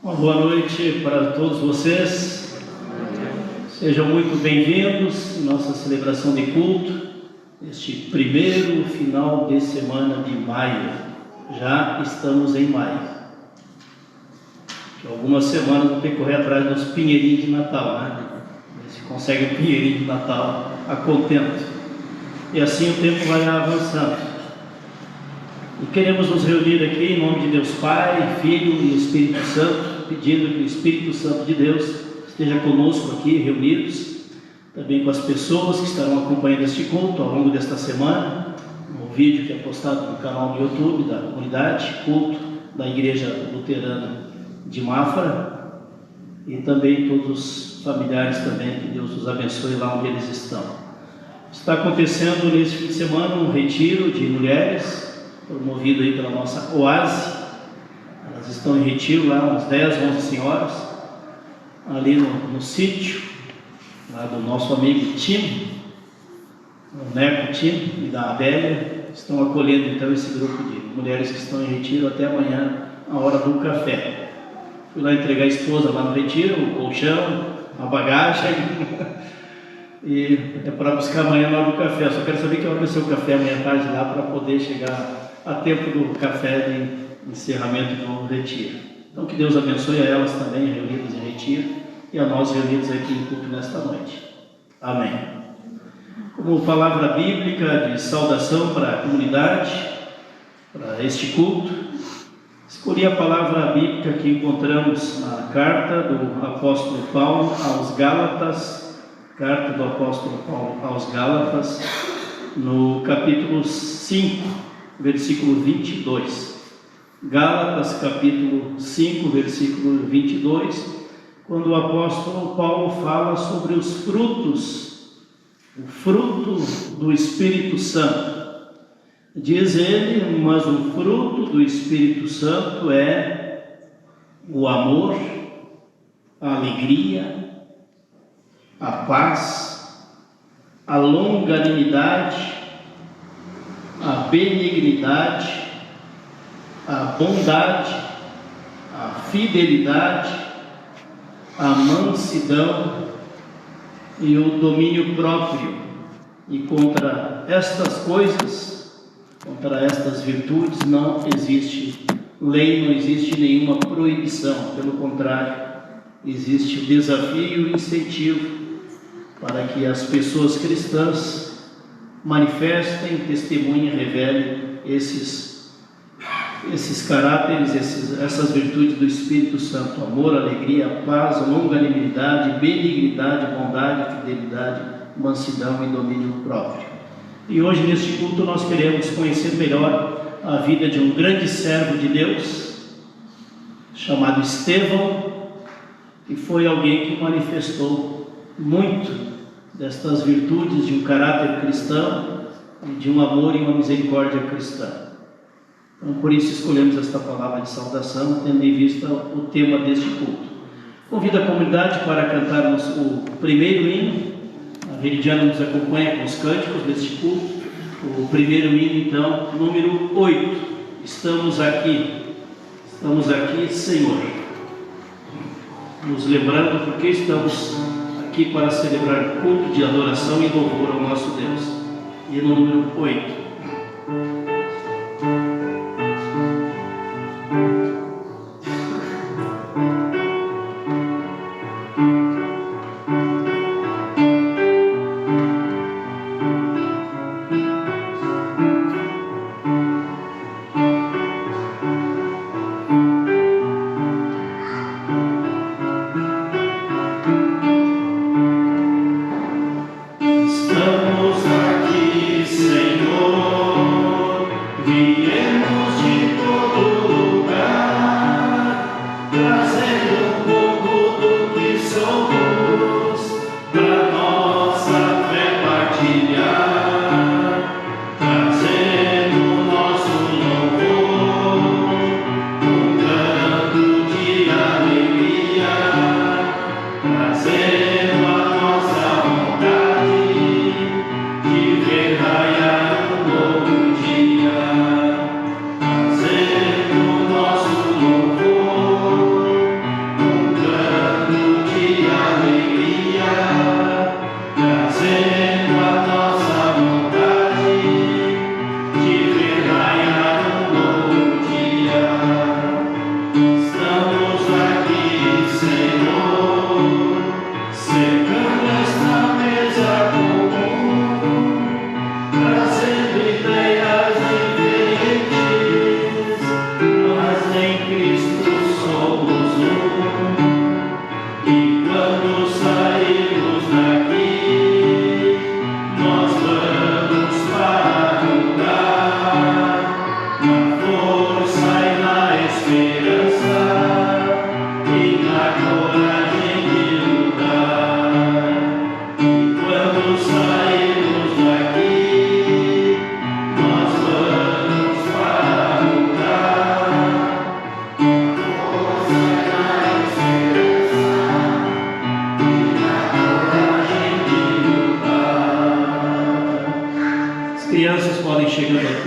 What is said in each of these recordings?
Uma boa noite para todos vocês. Sejam muito bem-vindos à nossa celebração de culto, este primeiro final de semana de maio. Já estamos em maio. Daqui a algumas semanas vou ter que correr atrás dos pinheirinhos de Natal, né? Ver se consegue o pinheirinho de Natal a contento. E assim o tempo vai avançando. E queremos nos reunir aqui em nome de Deus Pai, Filho e Espírito Santo, pedindo que o Espírito Santo de Deus esteja conosco aqui reunidos, também com as pessoas que estarão acompanhando este culto ao longo desta semana, no vídeo que é postado no canal do YouTube da comunidade, culto da Igreja Luterana de Mafra, e também todos os familiares também, que Deus os abençoe lá onde eles estão. Está acontecendo neste fim de semana um retiro de mulheres, promovido aí pela nossa Oase. Elas estão em retiro lá, umas 10, 11 senhoras, ali no sítio, lá do nosso amigo Tino, o Neco Tino e da Adélia. Estão acolhendo então esse grupo de mulheres que estão em retiro até amanhã, a hora do café. Fui lá entregar a esposa lá no retiro, o colchão, a bagagem, e é para buscar amanhã na hora do café. Só quero saber que hora vai ser o café amanhã à tarde lá, para poder chegar a tempo do café de encerramento do retiro. Então que Deus abençoe a elas também, reunidas em retiro, e a nós reunidos aqui em culto nesta noite. Amém. Como palavra bíblica de saudação para a comunidade, para este culto, escolhi a palavra bíblica que encontramos na carta do apóstolo Paulo aos Gálatas, carta do apóstolo Paulo aos Gálatas, no capítulo 5, versículo 22. Gálatas, capítulo 5, versículo 22, quando o apóstolo Paulo fala sobre os frutos, o fruto do Espírito Santo. Diz ele, mas o fruto do Espírito Santo é o amor, a alegria, a paz, a longanimidade, a benignidade, a bondade, a fidelidade, a mansidão e o domínio próprio. E contra estas coisas, contra estas virtudes, não existe lei, não existe nenhuma proibição. Pelo contrário, existe o desafio e o incentivo para que as pessoas cristãs manifestem, testemunhem, revelem esses caráteres, essas virtudes do Espírito Santo: amor, alegria, paz, longanimidade, benignidade, bondade, fidelidade, mansidão e domínio próprio. E hoje neste culto nós queremos conhecer melhor a vida de um grande servo de Deus chamado Estevão, que foi alguém que manifestou muito destas virtudes de um caráter cristão e de um amor e uma misericórdia cristã. Então, por isso escolhemos esta palavra de saudação, tendo em vista o tema deste culto. Convido a comunidade para cantarmos o primeiro hino. A Veridiana nos acompanha com os cânticos deste culto. O primeiro hino, então, número 8. Estamos aqui, Senhor. Nos lembrando porque estamos aqui para celebrar culto de adoração e louvor ao nosso Deus. E no número 8. Estamos aqui, Senhor, viemos de todo lugar, trazendo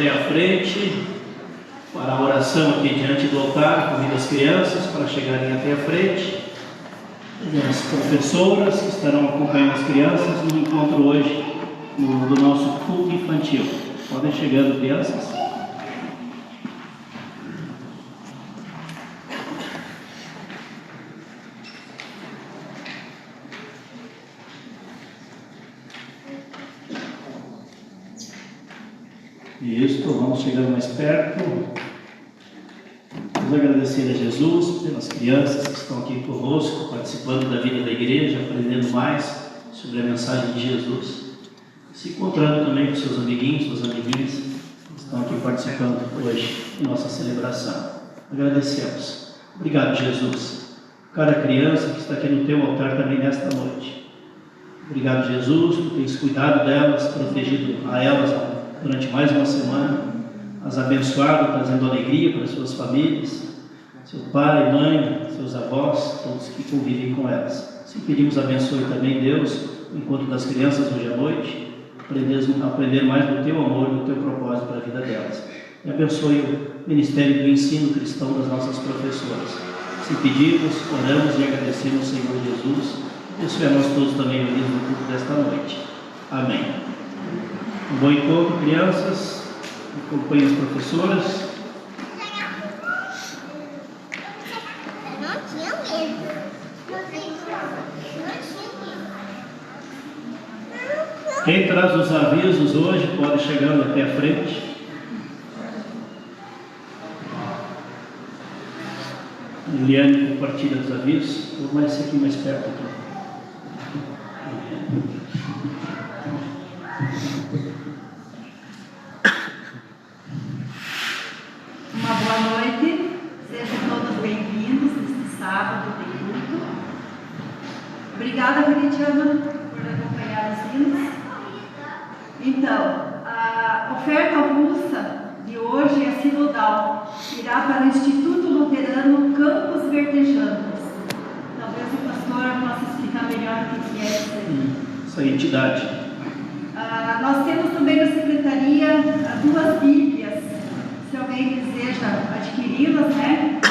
até a frente para a oração aqui diante do altar. Convido as crianças para chegarem até a frente. E as professoras que estarão acompanhando as crianças no encontro hoje do nosso culto infantil. Podem chegando, crianças. Isso, vamos chegando mais perto. Vamos agradecer a Jesus pelas crianças que estão aqui conosco, participando da vida da igreja, aprendendo mais sobre a mensagem de Jesus, se encontrando também com seus amiguinhos, suas amiguinhas que estão aqui participando hoje em nossa celebração. Agradecemos. Obrigado, Jesus. Cada criança que está aqui no teu altar também nesta noite. Obrigado, Jesus, por teres cuidado delas, protegido a elas durante mais uma semana, as abençoado, trazendo alegria para suas famílias, seu pai, mãe, seus avós, todos que convivem com elas. Se pedimos abençoe também, Deus, o encontro das crianças hoje à noite, aprender mais do teu amor e do teu propósito para a vida delas. E abençoe o ministério do ensino cristão das nossas professoras. Se pedimos, oramos e agradecemos, Senhor Jesus. Abençoe a nós todos também unidos no culto desta noite. Amém. Um bom encontro, crianças. Acompanhem as professoras. Quem traz os avisos hoje pode chegar até a frente. Eliane compartilha os avisos. Vou mais aqui mais perto aqui. Uma boa noite, sejam todos bem-vindos neste sábado de culto. Obrigada, Veridiana, por acompanhar os hinos. Então, a oferta russa de hoje é sinodal, irá para o Instituto Luterano Campos Verdejantes. Talvez o pastor possa explicar melhor o que é isso aí. Essa entidade. Nós temos também na secretaria 2 Bíblias, se alguém deseja adquiri-las, né?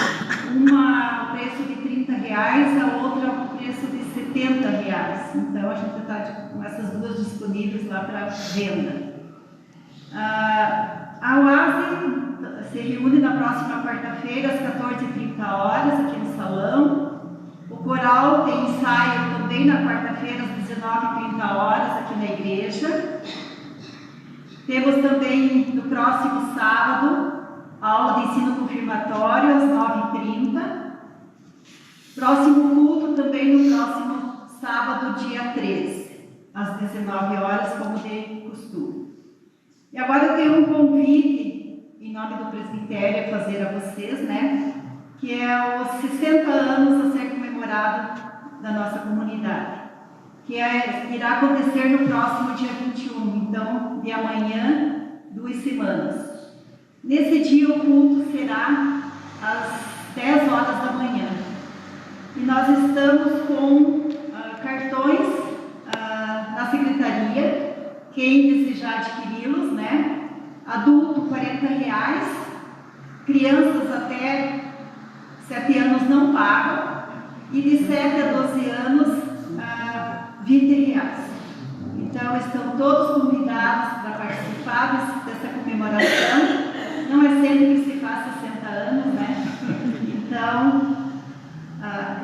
Uma ao preço de R$30, a outra ao preço de R$70. Então a gente está com essas duas disponíveis lá para venda. A UASE se reúne na próxima quarta-feira às 14h30 aqui no salão. O coral tem ensaio também na quarta-feira às 19h30 aqui na igreja. Temos também no próximo sábado aula de ensino confirmatório às 9h30. Próximo culto também no próximo sábado, dia 13, às 19h, como de costume. E agora eu tenho um convite em nome do presbitério a fazer a vocês, né? Que é os 60 anos a ser comemorado da nossa comunidade, que irá acontecer no próximo dia 21, então de amanhã, 2 semanas. Nesse dia o culto será às 10 horas da manhã. E nós estamos com cartões na secretaria, quem desejar adquiri-los, né? Adulto R$40, crianças até 7 anos não pagam, e de 7 a 12 anos R$20. Então estão todos convidados para participar dessa comemoração. Não é sempre que se faz 60 anos, né? Então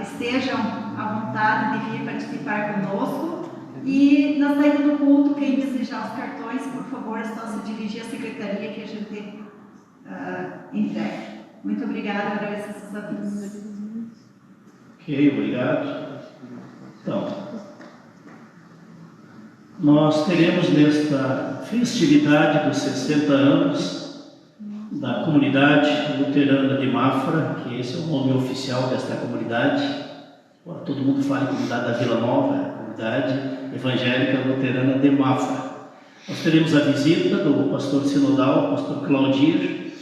estejam à vontade de vir participar conosco. E na saída do culto, quem desejar os cartões, por favor, é só se dirigir à secretaria que a gente entrega. Muito obrigada, agradeço a seus avisos. Ok, obrigado. Então, nós teremos nesta festividade dos 60 anos da comunidade luterana de Mafra, que esse é o nome oficial desta comunidade. Todo mundo fala em comunidade da Vila Nova, a comunidade evangélica luterana de Mafra. Nós teremos a visita do pastor sinodal, pastor Claudir,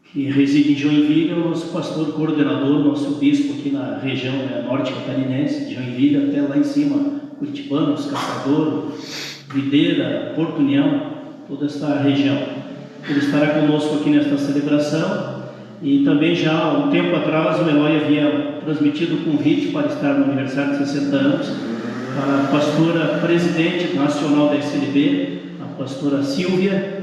que reside em Joinville, o nosso pastor coordenador, nosso bispo aqui na região norte catarinense, de Joinville até lá em cima, Curitibanos, Caçador, Videira, Porto União, toda esta região. ele estará conosco aqui nesta celebração. E também já há um tempo atrás o Eloy havia transmitido o convite para estar no aniversário de 60 anos para a pastora presidente nacional da SLB, a pastora Silvia,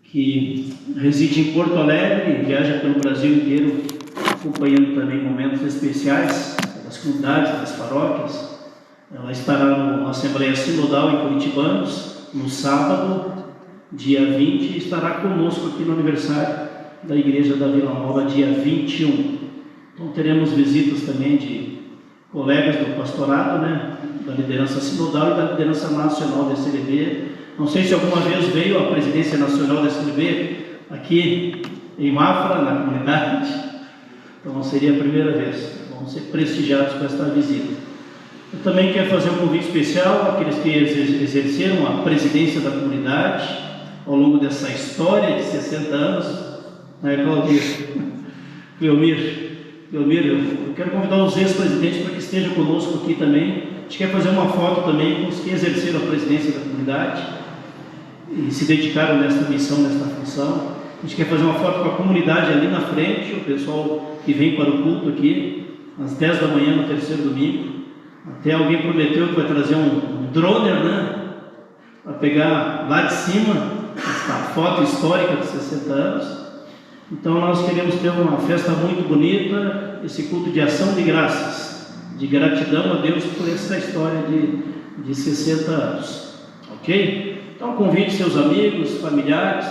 que reside em Porto Alegre e viaja pelo Brasil inteiro, acompanhando também momentos especiais das comunidades, das paróquias. Ela estará na Assembleia Sinodal em Curitibanos, no sábado, dia 20, e estará conosco aqui no aniversário da Igreja da Vila Nova, dia 21. Então teremos visitas também de colegas do pastorado, né, da liderança sinodal e da liderança nacional da SLB. Não sei se alguma vez veio a presidência nacional da SLB aqui em Mafra, na comunidade. Então não seria a primeira vez. Vamos ser prestigiados com esta visita. Eu também quero fazer um convite especial àqueles que exerceram a presidência da comunidade ao longo dessa história de 60 anos. Cleomir, eu quero convidar os ex-presidentes para que estejam conosco aqui também. A gente quer fazer uma foto também com os que exerceram a presidência da comunidade e se dedicaram nesta missão, nesta função. A gente quer fazer uma foto com a comunidade ali na frente, o pessoal que vem para o culto aqui, às 10 da manhã no terceiro domingo. Até alguém prometeu que vai trazer um droner, né, para pegar lá de cima esta foto histórica de 60 anos. Então nós queremos ter uma festa muito bonita, esse culto de ação de graças, de gratidão a Deus por essa história de 60 anos, ok? Então convide seus amigos, familiares,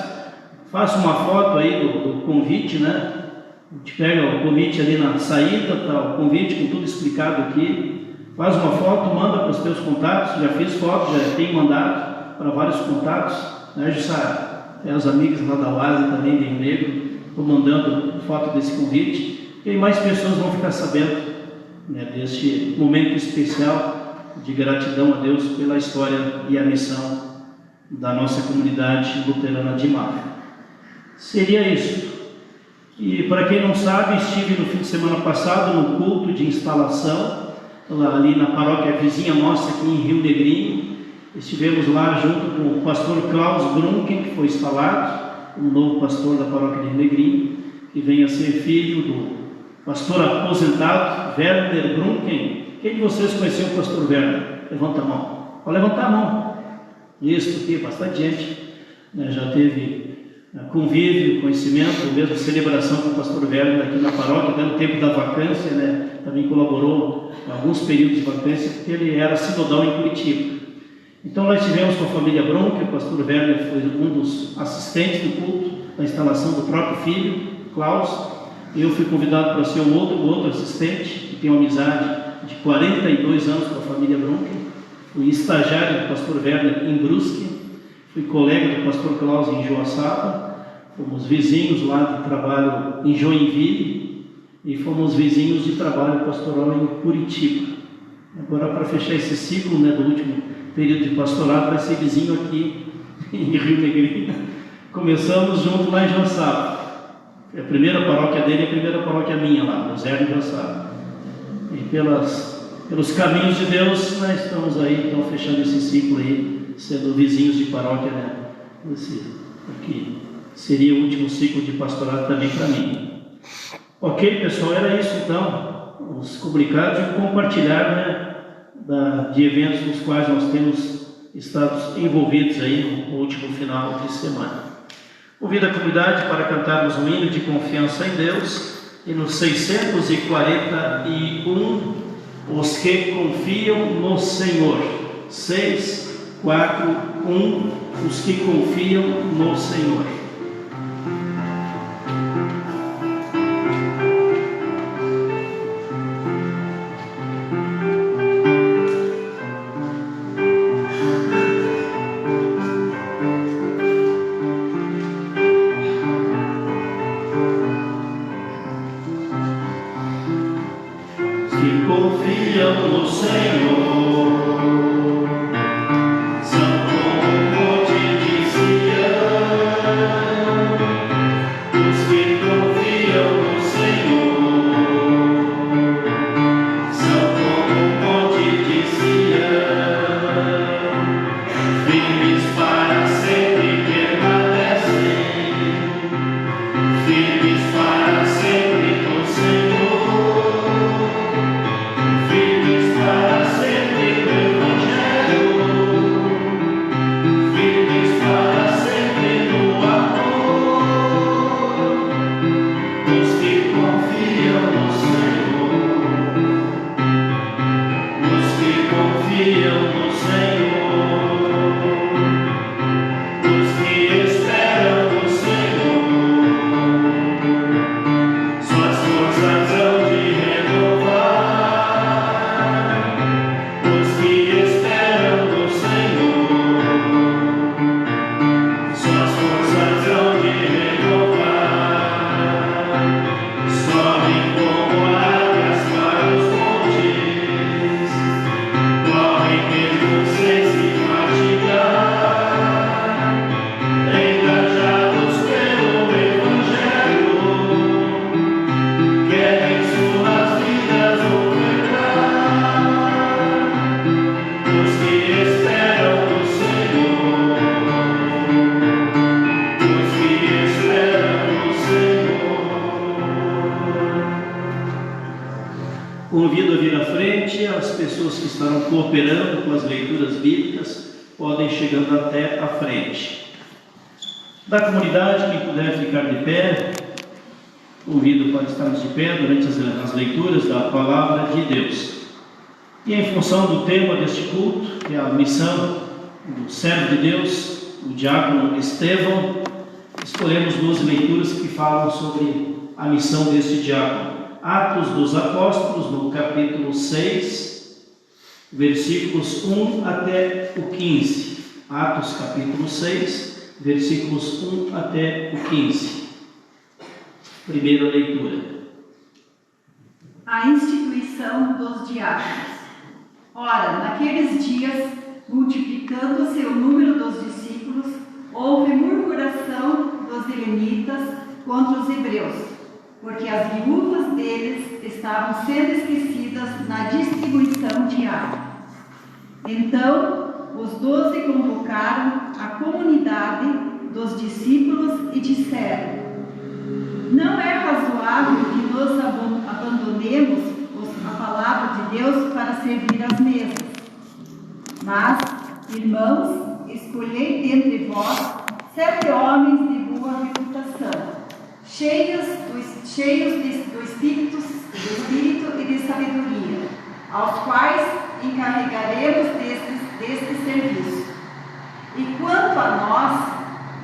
faça uma foto aí do convite, né? A gente pega o convite ali na saída, tá, o convite com tudo explicado aqui, faz uma foto, manda para os teus contatos, já fiz foto, já tenho mandado para vários contatos, né, Jussara? Os amigos lá da UASA também, de Rio Negro, estou mandando foto desse convite, e mais pessoas vão ficar sabendo, né, deste momento especial de gratidão a Deus pela história e a missão da nossa comunidade luterana de Mafra. Seria isso. E para quem não sabe, estive no fim de semana passado no culto de instalação, ali na paróquia vizinha nossa aqui em Rio Negrinho. Estivemos lá junto com o pastor Klaus Grunken, que foi instalado, um novo pastor da paróquia de Rio Negrinho, que vem a ser filho do pastor aposentado Werner Grunken. Quem de vocês conheceu o pastor Werner? Levanta a mão. Pode levantar a mão. Isso aqui, bastante gente, né, já teve convívio, conhecimento, mesmo celebração com o pastor Werner aqui na paróquia, até no tempo da vacância, né, também colaborou em alguns períodos de vacância, porque ele era sinodal em Curitiba. Então nós estivemos com a família Bronca, o pastor Werner foi um dos assistentes do culto, da instalação do próprio filho, Klaus. Eu fui convidado para ser o outro assistente, que tem uma amizade de 42 anos com a família Bronca. Fui estagiário do pastor Werner em Brusque, fui colega do pastor Klaus em Joaçaba, fomos vizinhos lá de trabalho em Joinville e fomos vizinhos de trabalho pastoral em Curitiba. Agora, para fechar esse ciclo, né, do último período de pastorado, vai ser vizinho aqui em Rio Negrinho. Começamos junto lá em Joaçaba. A primeira paróquia dele é a primeira paróquia minha lá, no Zé de Joaçaba. E pelos caminhos de Deus, nós estamos aí, então, fechando esse ciclo aí, sendo vizinhos de paróquia, né? Aqui seria o último ciclo de pastorado também para mim. Ok, pessoal, era isso então, os comunicados e compartilhar, né, de eventos nos quais nós temos estado envolvidos aí no último final de semana. Convido a comunidade para cantarmos um hino de confiança em Deus, e no 641, os que confiam no Senhor. 641, os que confiam no Senhor. Firmes para sempre permanecem. Convido a vir à frente, as pessoas que estarão cooperando com as leituras bíblicas podem chegando até à frente. Da comunidade, quem puder ficar de pé, convido para estarmos de pé durante as leituras da Palavra de Deus. E em função do tema deste culto, que é a missão do servo de Deus, o diácono Estevão, escolhemos 12 leituras que falam sobre a missão deste diácono. Atos dos Apóstolos, no capítulo 6, versículos 1 até o 15. Atos, capítulo 6, versículos 1 até o 15. Primeira leitura. A instituição dos diáconos. Ora, naqueles dias, multiplicando-se o número dos discípulos, houve murmuração dos helenitas contra os hebreus, porque as viúvas deles estavam sendo esquecidas na distribuição diária. Então, os 12 convocaram a comunidade dos discípulos e disseram: não é razoável que nos abandonemos a palavra de Deus para servir às mesas. Mas, irmãos, escolhei dentre vós 7 homens de boa reputação, cheios do Espírito e de sabedoria, aos quais encarregaremos deste serviço. E quanto a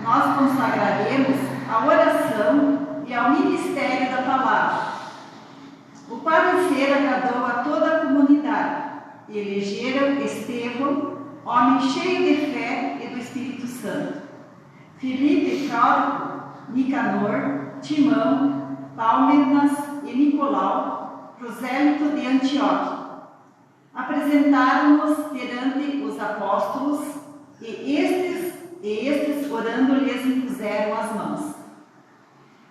nós consagraremos a oração e ao ministério da palavra. O parecer agradou a toda a comunidade, e elegeram Estevão, homem cheio de fé e do Espírito Santo, Filipe, Pródico, Nicanor, Timão, Pálmenas e Nicolau, prosélito de Antioquia. Apresentaram-nos perante os apóstolos, e estes orando-lhes impuseram as mãos.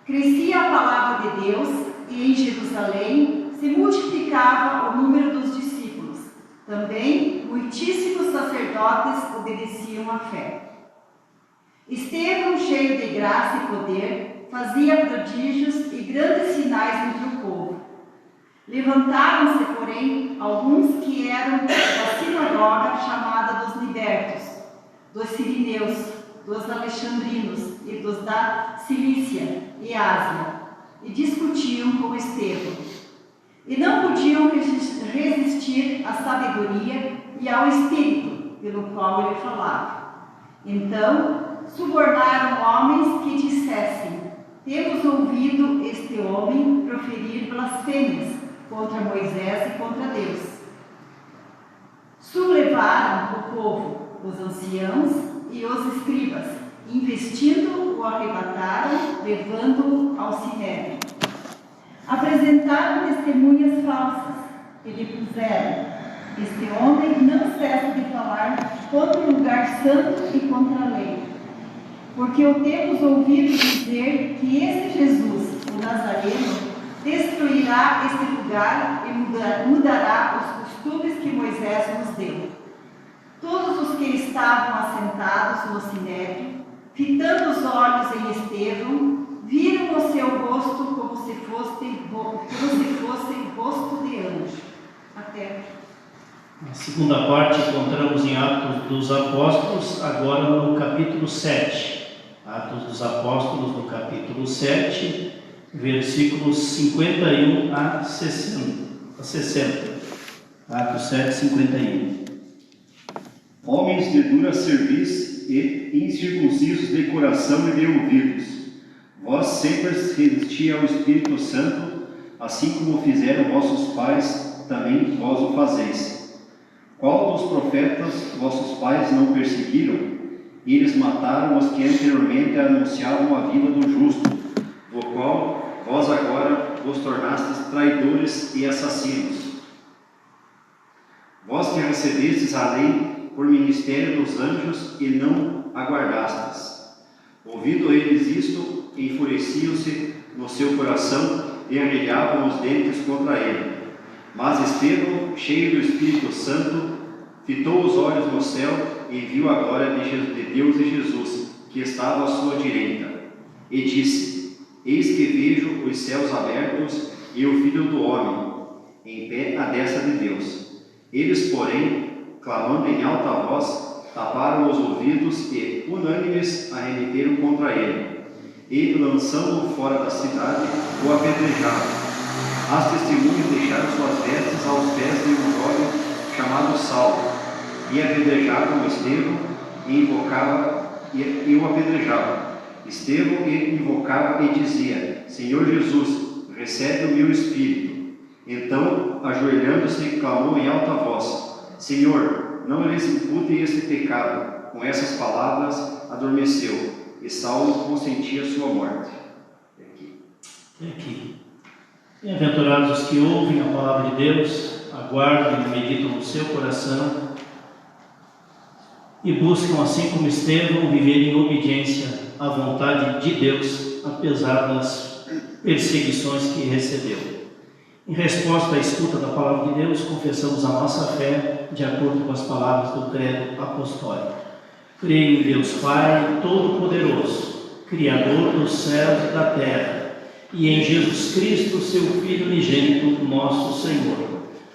Crescia a palavra de Deus, e em Jerusalém se multiplicava o número dos discípulos. Também muitíssimos sacerdotes obedeciam à fé. Estevão, cheio de graça e poder, fazia prodígios e grandes sinais entre o povo. Levantaram-se, porém, alguns que eram da sinagoga chamada dos libertos, dos sirineus, dos alexandrinos e dos da Cilícia e Ásia, e discutiam com Estevão. E não podiam resistir à sabedoria e ao espírito pelo qual ele falava. Então, subornaram homens que dissessem: temos ouvido este homem proferir blasfêmias contra Moisés e contra Deus. Sublevaram o povo, os anciãos e os escribas, investindo, o arrebataram, levando-o ao sinédrio. Apresentaram testemunhas falsas e lhe puseram: este homem não cessa de falar contra o lugar santo e contra a lei. Porque o temos ouvido dizer que esse Jesus, o Nazareno, destruirá este lugar e mudará os costumes que Moisés nos deu. Todos os que estavam assentados no sinédrio, fitando os olhos em Estevão, viram o seu rosto como se fosse rosto de anjo. Até. A segunda parte encontramos em Atos dos Apóstolos, agora no capítulo 7. Atos dos Apóstolos, no capítulo 7, versículos 51 a 60. Atos 7, 51. Homens de dura cerviz e incircuncisos de coração e de ouvidos, vós sempre resisti ao Espírito Santo, assim como fizeram vossos pais, também vós o fazeis. Qual dos profetas vossos pais não perseguiram? Eles mataram os que anteriormente anunciavam a vinda do justo, do qual vós agora vos tornastes traidores e assassinos. Vós que recebestes a lei por ministério dos anjos e não aguardastes. Ouvindo eles isto, enfureciam-se no seu coração e arregavam os dentes contra ele. Mas Estevão, cheio do Espírito Santo, fitou os olhos no céu e viu a glória de Deus e Jesus, que estava à sua direita, e disse: eis que vejo os céus abertos e o Filho do Homem, em em pé à destra de Deus. Eles, porém, clamando em alta voz, taparam os ouvidos e, unânimes, arremeteram contra ele, e, lançando-o fora da cidade, o apedrejaram. As testemunhas deixaram suas vestes aos pés de um jovem chamado Saulo, e apedrejavam Estevão e o apedrejavam. Estevão invocava e dizia: Senhor Jesus, recebe o meu espírito. Então, ajoelhando-se, clamou em alta voz: Senhor, não lhes impute este pecado. Com essas palavras, adormeceu, e Saulo consentia sua morte. Aqui. Bem-aventurados os que ouvem a palavra de Deus, aguardam e meditam no seu coração e buscam, assim como Estevão, viver em obediência à vontade de Deus, apesar das perseguições que recebeu. Em resposta à escuta da palavra de Deus, confessamos a nossa fé de acordo com as palavras do credo apostólico. Creio em Deus Pai Todo-Poderoso, Criador dos céus e da terra, e em Jesus Cristo, seu Filho unigênito, nosso Senhor,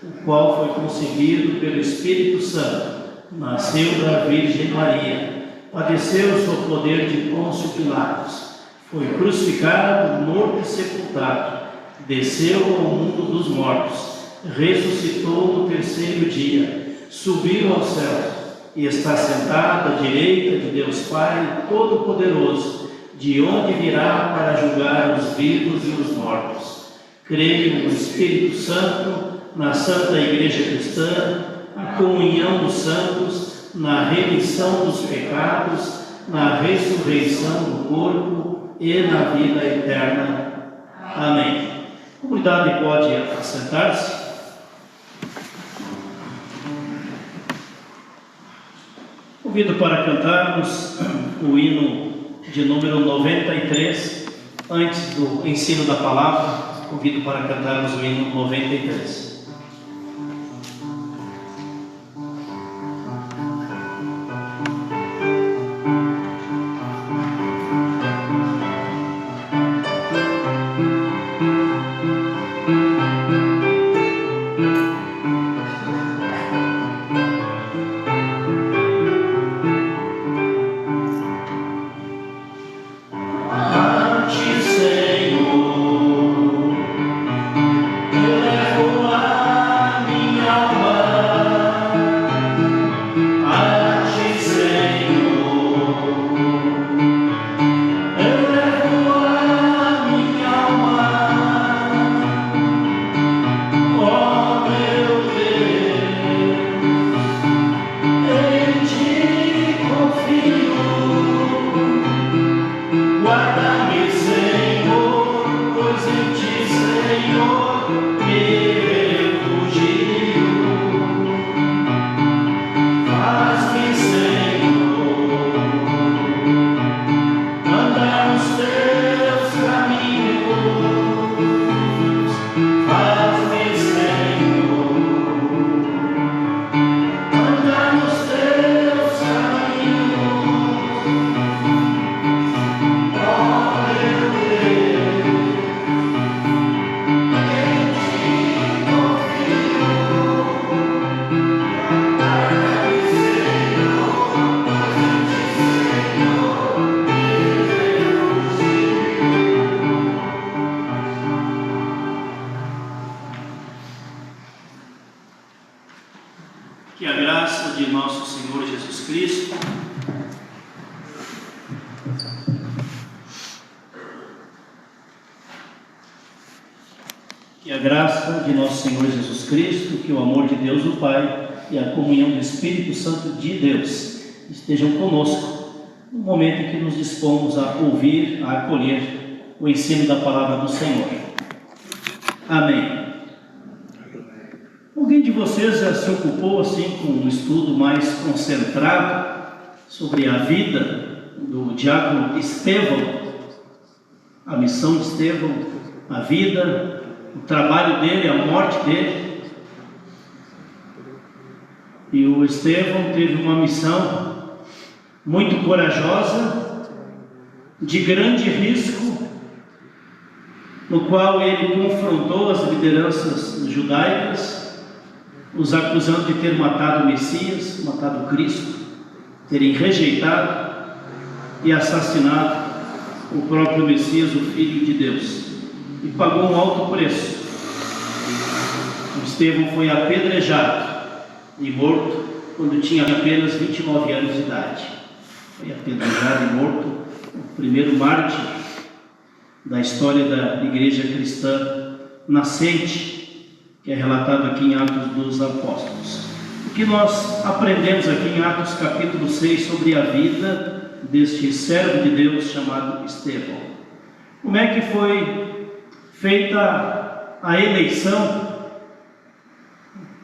o qual foi concebido pelo Espírito Santo, nasceu da Virgem Maria, padeceu sob o poder de Pôncio Pilatos, foi crucificado, morto e sepultado, desceu ao mundo dos mortos, ressuscitou no terceiro dia, subiu aos céus e está sentado à direita de Deus Pai Todo-Poderoso, de onde virá para julgar os vivos e os mortos. Creio no Espírito Santo, na Santa Igreja Cristã, na comunhão dos santos, na remissão dos pecados, na ressurreição do corpo e na vida eterna. Amém. A comunidade pode assentar-se. Convido para cantarmos o hino de número 93, antes do ensino da palavra. Convido para cantarmos o hino 93. Que a graça de nosso Senhor Jesus Cristo, que a graça de nosso Senhor Jesus Cristo, que o amor de Deus o Pai e a comunhão do Espírito Santo de Deus estejam conosco no momento em que nos dispomos a ouvir, a acolher o ensino da palavra do Senhor. Amém. Alguém de vocês já se ocupou assim com um estudo mais concentrado sobre a vida do diácono Estevão, a missão de Estevão, a vida, o trabalho dele, a morte dele? E o Estevão teve uma missão muito corajosa, de grande risco, no qual ele confrontou as lideranças judaicas, os acusando de ter matado o Messias, matado o Cristo, terem rejeitado e assassinado o próprio Messias, o Filho de Deus, e pagou um alto preço. Estevão foi apedrejado e morto quando tinha apenas 29 anos de idade. Foi apedrejado e morto, o primeiro mártir da história da igreja cristã nascente, que é relatado aqui em Atos dos Apóstolos. O que nós aprendemos aqui em Atos capítulo 6 sobre a vida deste servo de Deus chamado Estevão? Como é que foi feita a eleição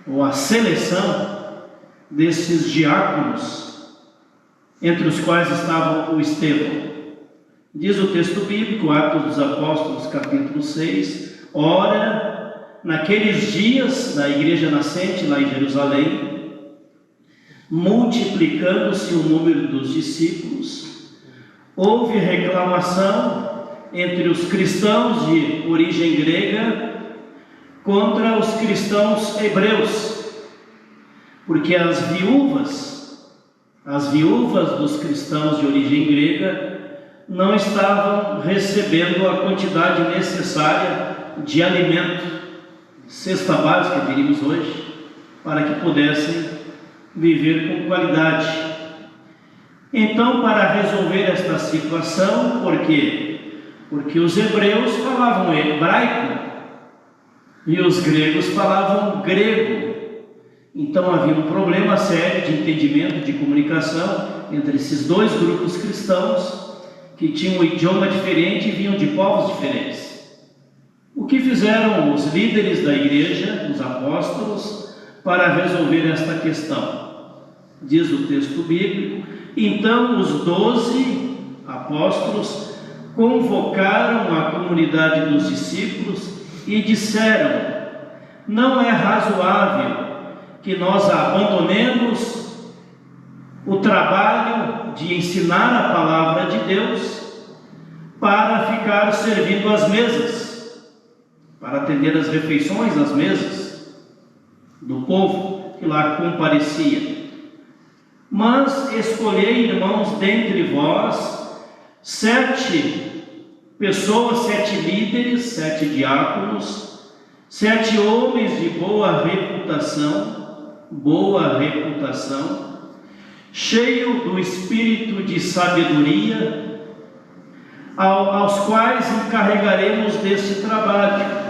ou a seleção desses diáconos, entre os quais estava o Estevão? Diz o texto bíblico, Atos dos Apóstolos, capítulo 6, ora, naqueles dias da igreja nascente lá em Jerusalém, multiplicando-se o número dos discípulos, houve reclamação entre os cristãos de origem grega contra os cristãos hebreus, porque as viúvas dos cristãos de origem grega não estavam recebendo a quantidade necessária de alimento, cesta básica, diríamos hoje, para que pudessem viver com qualidade. Então, para resolver esta situação, por quê? Porque os hebreus falavam hebraico e os gregos falavam grego. Então havia um problema sério de entendimento, de comunicação entre esses dois grupos cristãos que tinham um idioma diferente e vinham de povos diferentes. O que fizeram os líderes da igreja, os apóstolos, para resolver esta questão? Diz o texto bíblico: então os 12 apóstolos convocaram a comunidade dos discípulos e disseram: não é razoável que nós abandonemos o trabalho de ensinar a palavra de Deus para ficar servindo às mesas, para atender as refeições às mesas do povo que lá comparecia. Mas escolhei, irmãos, dentre vós 7 pessoas, 7 líderes, 7 diáconos, 7 homens de boa reputação, cheio do espírito de sabedoria, aos quais encarregaremos deste trabalho.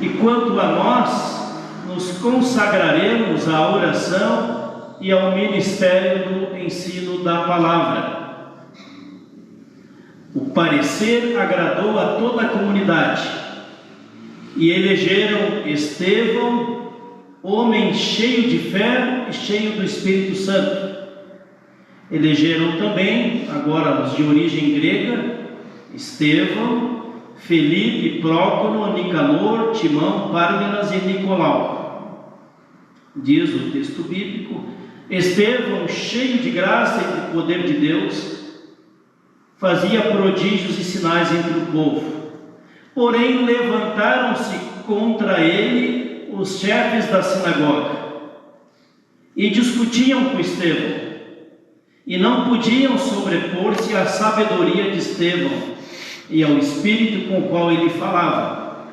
E quanto a nós, nos consagraremos à oração e ao ministério do ensino da palavra. O parecer agradou a toda a comunidade, e elegeram Estevão, homem cheio de fé e cheio do Espírito Santo. Elegeram também, agora os de origem grega, Estevão, Felipe, Prócono, Nicanor, Timão, Pármenas e Nicolau. Diz o texto bíblico: Estevão, cheio de graça e de poder de Deus, fazia prodígios e sinais entre o povo. Porém, levantaram-se contra ele os chefes da sinagoga e discutiam com Estevão, e não podiam sobrepor-se à sabedoria de Estevão e ao espírito com o qual ele falava.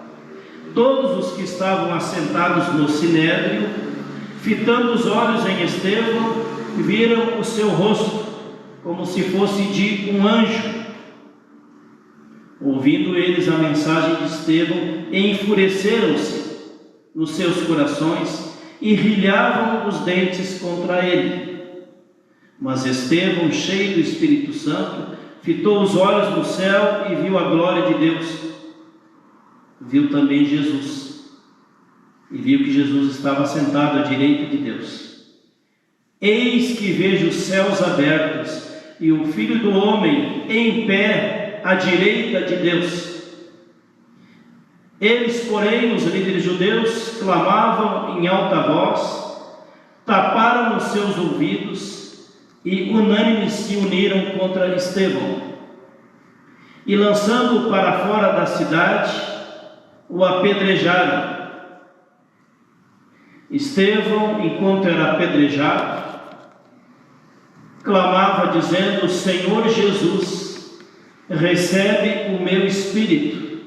Todos os que estavam assentados no sinédrio, fitando os olhos em Estevão, viram o seu rosto como se fosse de um anjo. Ouvindo eles a mensagem de Estevão, enfureceram-se nos seus corações e rilhavam os dentes contra ele. Mas Estevão, cheio do Espírito Santo, fitou os olhos no céu e viu a glória de Deus. Viu também Jesus, e viu que Jesus estava sentado à direita de Deus. Eis que vejo os céus abertos e o Filho do Homem em pé à direita de Deus. Eles, porém, os líderes judeus, clamavam em alta voz, taparam os seus ouvidos e unânimes se uniram contra Estevão. e, lançando-o para fora da cidade, o apedrejaram. Estevão, enquanto era apedrejado, clamava dizendo: Senhor Jesus, recebe o meu espírito.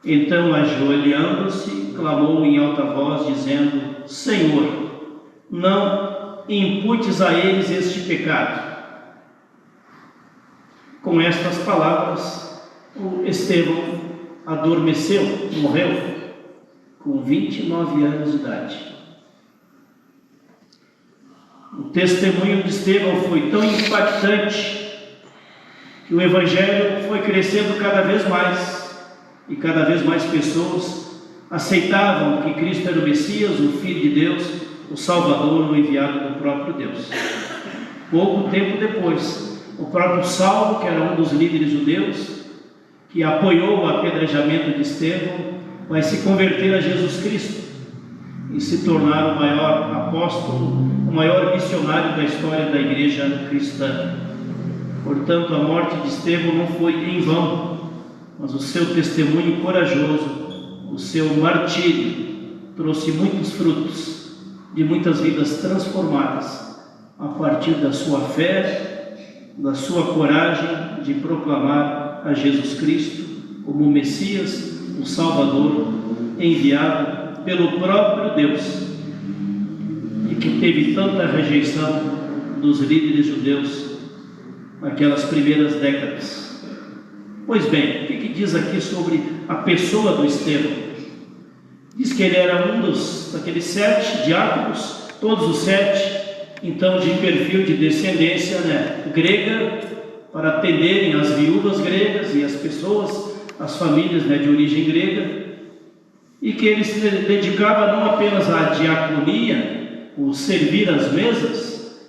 Então, ajoelhando-se, clamou em alta voz, dizendo: Senhor, não imputes a eles este pecado. Com estas palavras, o Estevão adormeceu, morreu, com 29 anos de idade. O testemunho de Estevão foi tão impactante que o Evangelho foi crescendo cada vez mais, e cada vez mais pessoas aceitavam que Cristo era o Messias, o Filho de Deus, o Salvador, o enviado do próprio Deus. Pouco tempo depois, o próprio Saulo, que era um dos líderes judeus, que apoiou o apedrejamento de Estevão, vai se converter a Jesus Cristo e se tornar o maior apóstolo, o maior missionário da história da igreja cristã. Portanto, a morte de Estevão não foi em vão, mas o seu testemunho corajoso, o seu martírio, trouxe muitos frutos de muitas vidas transformadas a partir da sua fé, da sua coragem de proclamar a Jesus Cristo como o Messias, o Salvador, enviado pelo próprio Deus, e que teve tanta rejeição dos líderes judeus naquelas primeiras décadas. Pois bem, o que diz aqui sobre a pessoa do Estevão? Diz que ele era daqueles 7 diáconos, todos os 7, então de perfil de descendência grega, para atenderem as viúvas gregas e as pessoas, as famílias de origem grega, e que ele se dedicava não apenas à diaconia, o servir as mesas,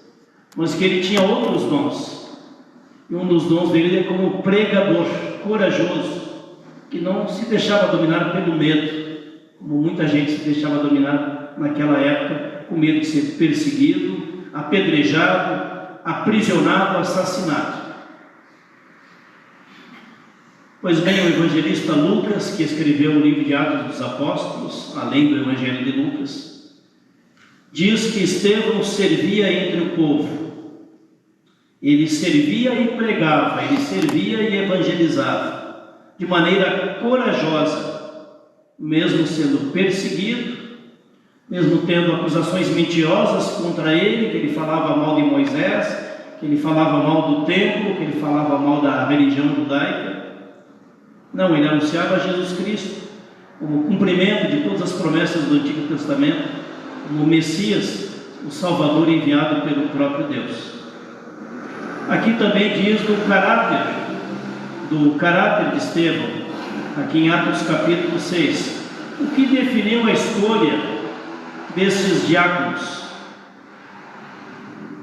mas que ele tinha outros dons. E um dos dons dele é como pregador, corajoso, que não se deixava dominar pelo medo, como muita gente se deixava dominar naquela época, com medo de ser perseguido, apedrejado, aprisionado, assassinado. Pois bem, o evangelista Lucas, que escreveu o livro de Atos dos Apóstolos, além do Evangelho de Lucas, diz que Estevão servia entre o povo. Ele servia e pregava, ele servia e evangelizava, de maneira corajosa, mesmo sendo perseguido, mesmo tendo acusações mentirosas contra ele, que ele falava mal de Moisés, que ele falava mal do templo, que ele falava mal da religião judaica. Não, ele anunciava Jesus Cristo como cumprimento de todas as promessas do Antigo Testamento, como o Messias, o Salvador enviado pelo próprio Deus. Aqui também diz do caráter de Estevão, aqui em Atos capítulo 6, o que definiu a escolha desses diáconos.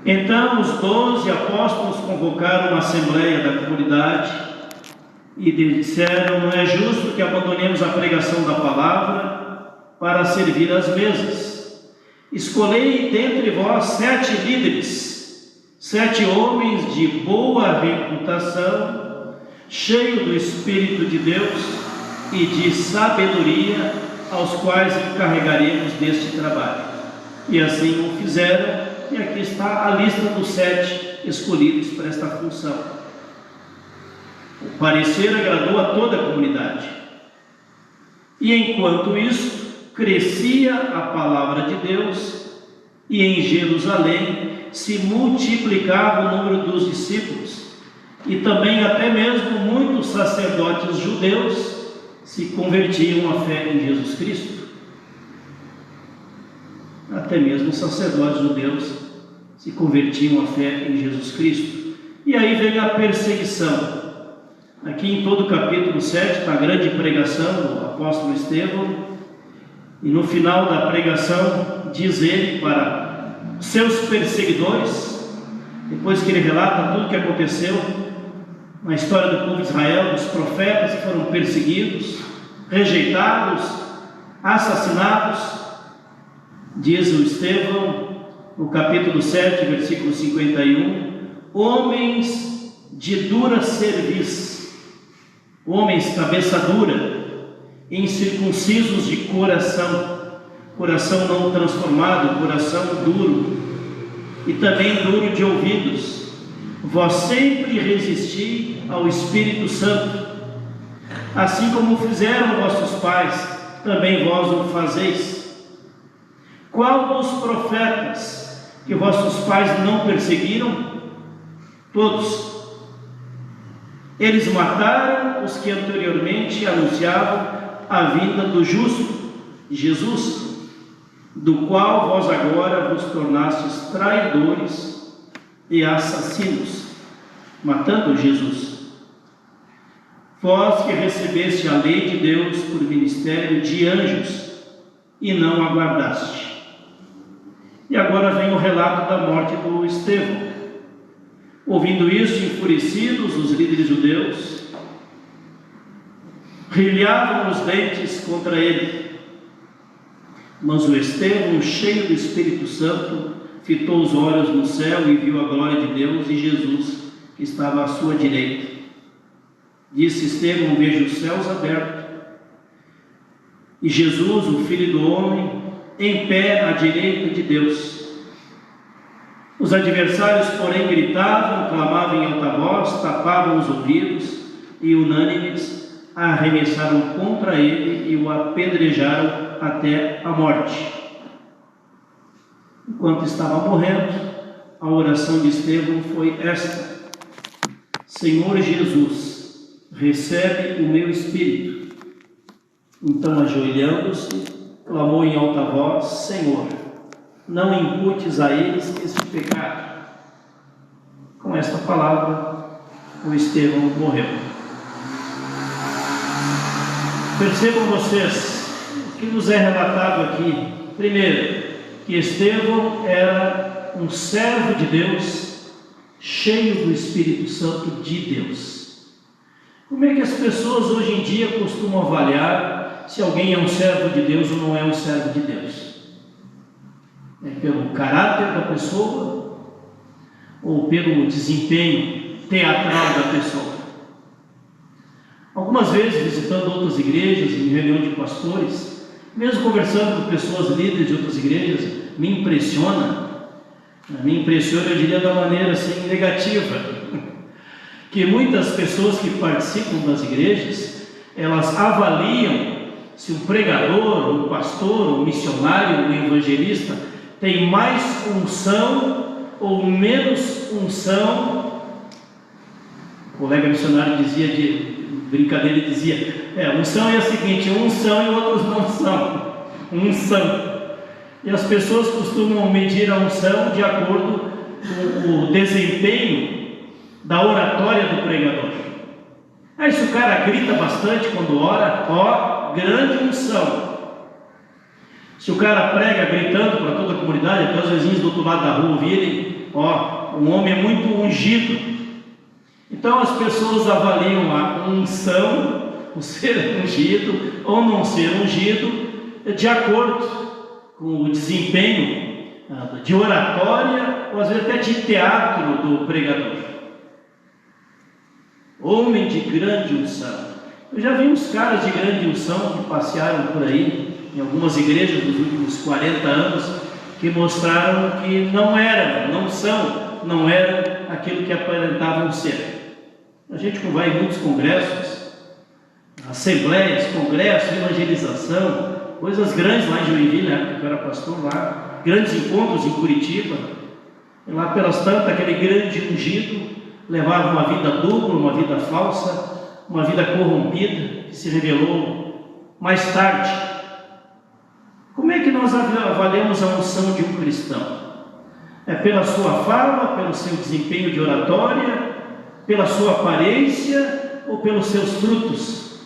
Então os 12 apóstolos convocaram uma assembleia da comunidade e disseram: não é justo que abandonemos a pregação da palavra para servir às mesas. Escolhei dentre vós 7 líderes, 7 homens de boa reputação, cheios do Espírito de Deus e de sabedoria, aos quais encarregaremos deste trabalho. E assim o fizeram, e aqui está a lista dos 7 escolhidos para esta função. O parecer agradou a toda a comunidade. E enquanto isso, crescia a palavra de Deus, e em Jerusalém se multiplicava o número dos discípulos, e também até mesmo muitos sacerdotes judeus se convertiam à fé em Jesus Cristo. Até mesmo os sacerdotes judeus se convertiam à fé em Jesus Cristo. E aí vem a perseguição. Aqui em todo o capítulo 7 está a grande pregação do apóstolo Estevão, e no final da pregação diz ele para seus perseguidores, depois que ele relata tudo o que aconteceu na história do povo de Israel, dos profetas que foram perseguidos, rejeitados, assassinados, diz o Estevão no capítulo 7, versículo 51, homens de dura cerviz, homens cabeça dura, incircuncisos de coração, coração não transformado, coração duro, e também duro de ouvidos. Vós sempre resisti ao Espírito Santo, assim como fizeram vossos pais, também vós o fazeis. Qual dos profetas que vossos pais não perseguiram? Todos. Eles mataram os que anteriormente anunciavam a vinda do justo, Jesus, do qual vós agora vos tornastes traidores e assassinos, matando Jesus. Vós que recebeste a lei de Deus por ministério de anjos e não aguardaste. E agora vem o relato da morte do Estevão. Ouvindo isso, enfurecidos, os líderes judeus rilhavam os dentes contra ele. Mas o Estevão, cheio do Espírito Santo, fitou os olhos no céu e viu a glória de Deus e Jesus, que estava à sua direita. Disse Estevão: vejo os céus abertos e Jesus, o Filho do Homem, em pé à direita de Deus. Os adversários, porém, gritavam, clamavam em alta voz, tapavam os ouvidos e, unânimes, arremessaram contra ele e o apedrejaram até a morte. Enquanto estava morrendo, a oração de Estevão foi esta: Senhor Jesus, recebe o meu espírito. Então, ajoelhando-se, clamou em alta voz: Senhor, não imputes a eles este pecado. Com esta palavra, o Estevão morreu. Percebam vocês o que nos é relatado aqui. Primeiro, que Estevão era um servo de Deus, cheio do Espírito Santo de Deus. Como é que as pessoas hoje em dia costumam avaliar se alguém é um servo de Deus ou não é um servo de Deus? É pelo caráter da pessoa ou pelo desempenho teatral da pessoa? Algumas vezes, visitando outras igrejas, em reunião de pastores, mesmo conversando com pessoas líderes de outras igrejas, me impressiona, eu diria da maneira assim negativa, que muitas pessoas que participam das igrejas, elas avaliam se um pregador, um pastor, um missionário, um evangelista tem mais unção ou menos unção. O colega missionário dizia, de brincadeira, ele dizia: unção é a seguinte, uns são e outros não são. Unção. E as pessoas costumam medir a unção de acordo com o desempenho da oratória do pregador. Aí se o cara grita bastante quando ora, grande unção. Se o cara prega gritando para toda a comunidade, até os vizinhos do outro lado da rua ouvirem, um homem é muito ungido. Então as pessoas avaliam a unção, o ser ungido ou não ser ungido, de acordo com o desempenho de oratória, ou às vezes até de teatro do pregador. Homem de grande unção. Eu já vi uns caras de grande unção que passearam por aí, em algumas igrejas dos últimos 40 anos, que mostraram que não eram aquilo que aparentavam ser. A gente vai em muitos congressos, assembleias, congressos, evangelização, coisas grandes lá em Joinville, né, porque eu era pastor lá, grandes encontros em Curitiba, e lá pelas tantas, aquele grande ungido levava uma vida dupla, uma vida falsa, uma vida corrompida, que se revelou mais tarde. Como é que nós avaliamos a unção de um cristão? É pela sua fala, pelo seu desempenho de oratória, pela sua aparência ou pelos seus frutos?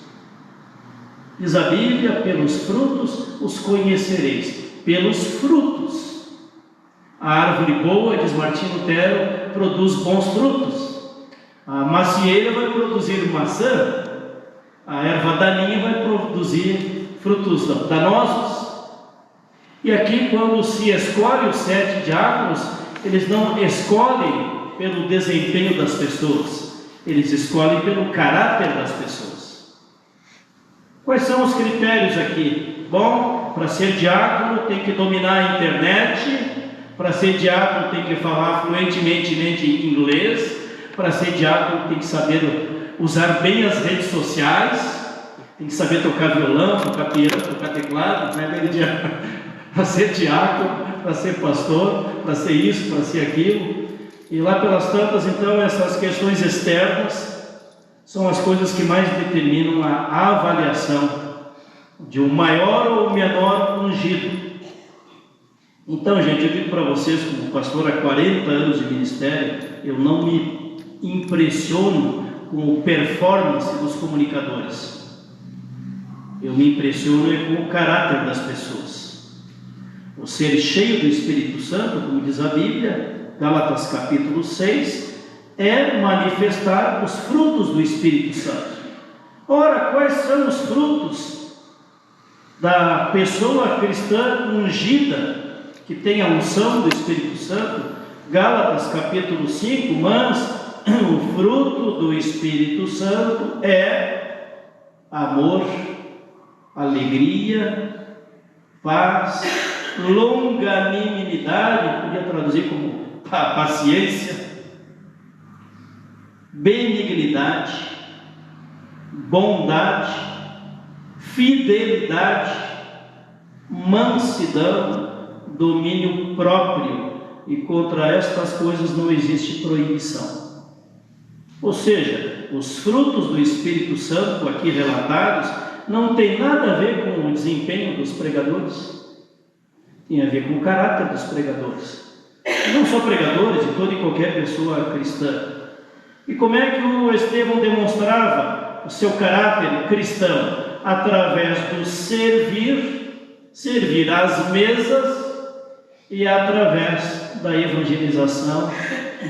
Diz a Bíblia: pelos frutos os conhecereis. Pelos frutos. A árvore boa, diz Martinho Lutero, produz bons frutos. A macieira vai produzir maçã, a erva daninha vai produzir frutos danosos. E aqui, quando se escolhe os 7 diáconos, eles não escolhem pelo desempenho das pessoas, eles escolhem pelo caráter das pessoas. Quais são os critérios aqui? Bom, para ser diácono tem que dominar a internet, para ser diácono tem que falar fluentemente inglês, para ser diácono tem que saber usar bem as redes sociais, tem que saber tocar violão, tocar piano, tocar teclado, para ser diácono, para ser pastor, para ser isso, para ser aquilo. E lá pelas tantas, então, essas questões externas são as coisas que mais determinam a avaliação de um maior ou menor ungido. Então, gente, eu digo para vocês, como pastor há 40 anos de ministério, eu não me impressiono com a performance dos comunicadores. Eu me impressiono com o caráter das pessoas. O ser cheio do Espírito Santo, como diz a Bíblia, Gálatas capítulo 6, é manifestar os frutos do Espírito Santo. Ora, quais são os frutos da pessoa cristã ungida, que tem a unção do Espírito Santo? Gálatas capítulo 5, mas o fruto do Espírito Santo é amor, alegria, paz, longanimidade, podia traduzir como paciência, benignidade, bondade, fidelidade, mansidão, domínio próprio, e contra estas coisas não existe proibição. Ou seja, os frutos do Espírito Santo aqui relatados não tem nada a ver com o desempenho dos pregadores, tem a ver com o caráter dos pregadores. Não só pregadores, de toda e qualquer pessoa cristã. E como é que o Estevão demonstrava o seu caráter cristão? Através do servir às mesas, e através da evangelização,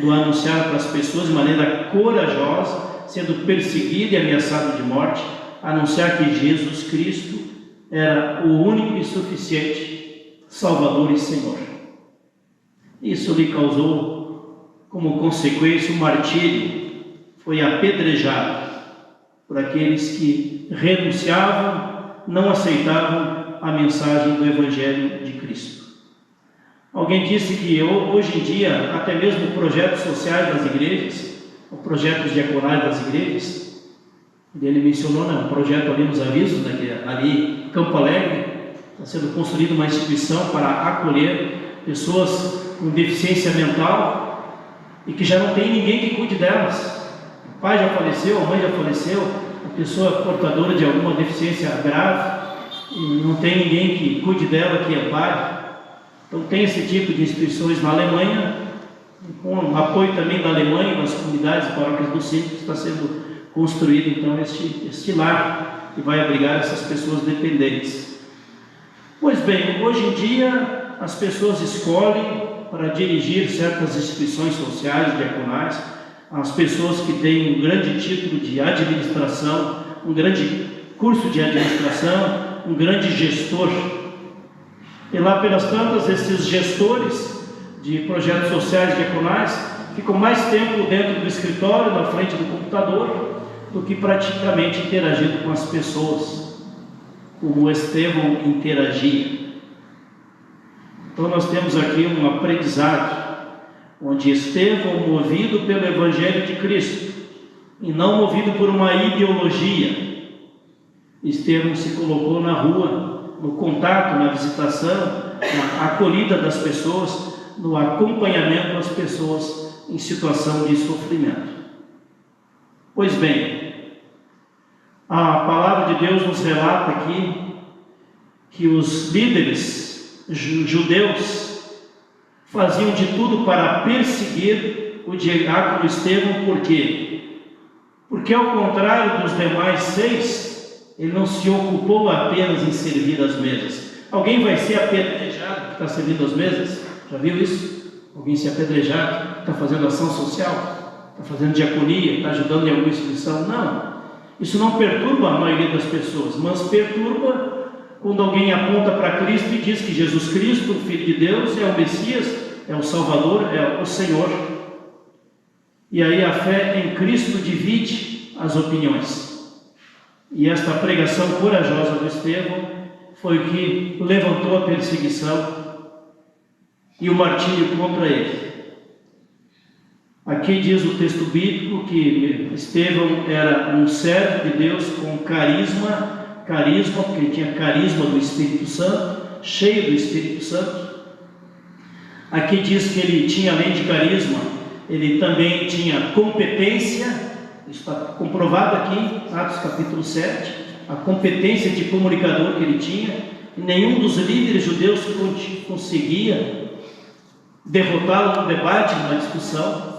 do anunciar para as pessoas de maneira corajosa, sendo perseguido e ameaçado de morte, anunciar que Jesus Cristo era o único e suficiente Salvador e Senhor. Isso lhe causou como consequência o martírio, foi apedrejado por aqueles que renunciavam, não aceitavam a mensagem do Evangelho de Cristo. Alguém disse que hoje em dia, até mesmo projetos sociais das igrejas, ou projetos diaconais das igrejas, ele mencionou, um projeto ali nos avisos, ali em Campo Alegre, está sendo construída uma instituição para acolher pessoas com deficiência mental e que já não tem ninguém que cuide delas. O pai já faleceu, a mãe já faleceu, a pessoa portadora de alguma deficiência grave, e não tem ninguém que cuide dela, que ampare. Então tem esse tipo de instituições na Alemanha, com apoio também da Alemanha, das comunidades e paróquias do Simples, está sendo construído então este lar que vai abrigar essas pessoas dependentes. Pois bem, hoje em dia as pessoas escolhem para dirigir certas instituições sociais, diaconais, as pessoas que têm um grande título de administração, um grande curso de administração, um grande gestor. E lá pelas tantas, esses gestores de projetos sociais diaconais ficam mais tempo dentro do escritório, na frente do computador, do que praticamente interagindo com as pessoas, como Estevão interagia. Então nós temos aqui um aprendizado, onde Estevão, movido pelo Evangelho de Cristo, e não movido por uma ideologia, Estevão se colocou na rua, no contato, na visitação, na acolhida das pessoas, no acompanhamento das pessoas em situação de sofrimento. Pois bem, a palavra de Deus nos relata aqui que os líderes judeus faziam de tudo para perseguir o diácono Estevão. Por quê? Porque ao contrário dos demais 6, ele não se ocupou apenas em servir as mesas. Alguém vai ser apedrejado que está servindo as mesas? Já viu isso? Alguém ser apedrejado, está fazendo ação social, está fazendo diaconia, está ajudando em alguma instituição? Não. Isso não perturba a maioria das pessoas, mas perturba quando alguém aponta para Cristo e diz que Jesus Cristo, o Filho de Deus, é o Messias, é o Salvador, é o Senhor. E aí a fé em Cristo divide as opiniões. E esta pregação corajosa do Estevão foi o que levantou a perseguição e o martírio contra ele. Aqui diz o texto bíblico que Estevão era um servo de Deus com carisma, porque ele tinha carisma do Espírito Santo, cheio do Espírito Santo. Aqui diz que ele tinha, além de carisma, ele também tinha competência. Isso está comprovado aqui, Atos capítulo 7, a competência de comunicador que ele tinha. Nenhum dos líderes judeus conseguia derrotá-lo no debate, numa discussão.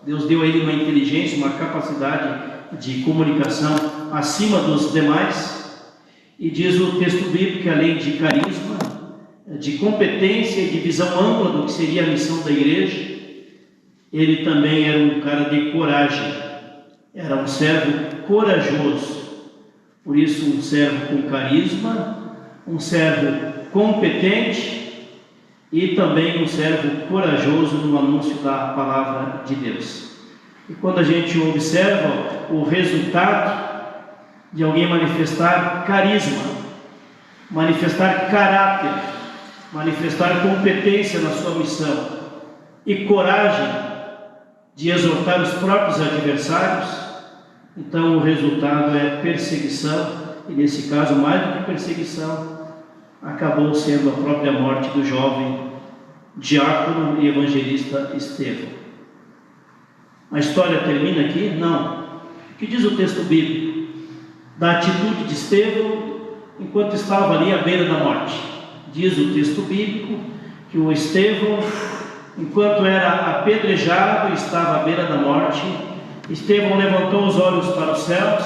Deus deu a ele uma inteligência, uma capacidade de comunicação acima dos demais. E diz o texto bíblico que, além de carisma, de competência e de visão ampla do que seria a missão da igreja, ele também era um cara de coragem, era um servo corajoso. Por isso, um servo com carisma, um servo competente e também um servo corajoso no anúncio da palavra de Deus. E quando a gente observa o resultado de alguém manifestar carisma, manifestar caráter, manifestar competência na sua missão e coragem de exortar os próprios adversários, então o resultado é perseguição, e nesse caso, mais do que perseguição, acabou sendo a própria morte do jovem diácono e evangelista Estevão. A história termina aqui? Não. O que diz o texto bíblico da atitude de Estevão enquanto estava ali à beira da morte? Diz o texto bíblico que o Estevão, enquanto era apedrejado e estava à beira da morte, Estevão levantou os olhos para os céus